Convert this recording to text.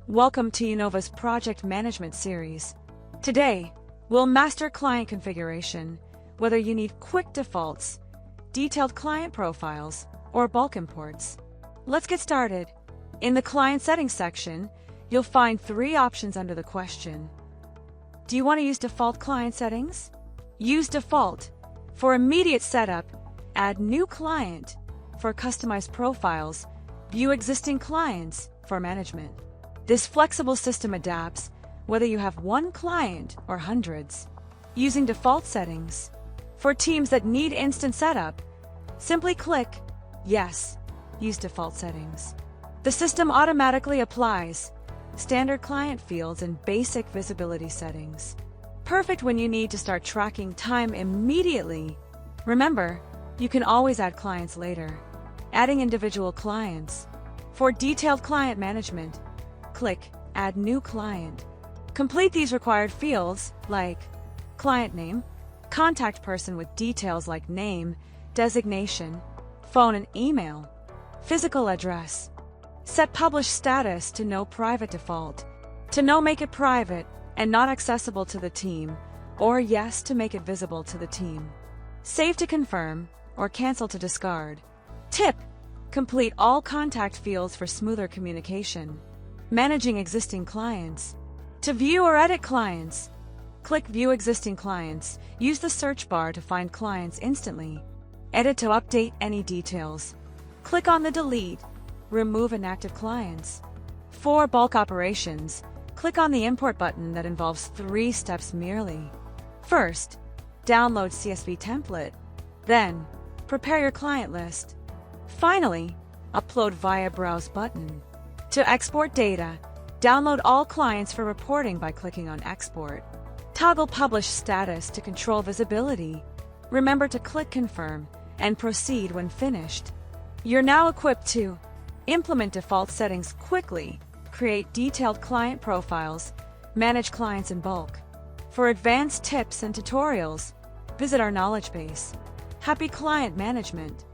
Welcome to Unova's Project Management series. Today, we'll master client configuration, whether you need quick defaults, detailed client profiles, or bulk imports. Let's get started. In the Client Settings section, you'll find 3 options under the question. Do you want to use default client settings? Use default. For immediate setup, add new client. For customized profiles, view existing clients for management. This flexible system adapts whether you have one client or hundreds. Using default settings. For teams that need instant setup, simply click Yes, use default settings. The system automatically applies standard client fields and basic visibility settings. Perfect when you need to start tracking time immediately. Remember, you can always add clients later. Adding individual clients. For detailed client management, click Add New Client. Complete these required fields like client name, contact person with details like name, designation, phone and email, physical address. Set publish status to no private default, to no make it private and not accessible to the team, or yes to make it visible to the team. Save to confirm or cancel to discard. Tip: complete all contact fields for smoother communication. Managing existing clients. To view or edit clients, click View Existing Clients. Use the search bar to find clients instantly. Edit to update any details. Click on the Delete, Remove inactive clients. For bulk operations, click on the Import button that involves 3 steps merely. First, download CSV template. Then, prepare your client list. Finally, upload via Browse button. To export data, download all clients for reporting by clicking on Export. Toggle Publish Status to control visibility. Remember to click Confirm and proceed when finished. You're now equipped to implement default settings quickly, create detailed client profiles, manage clients in bulk. For advanced tips and tutorials, visit our knowledge base. Happy client management!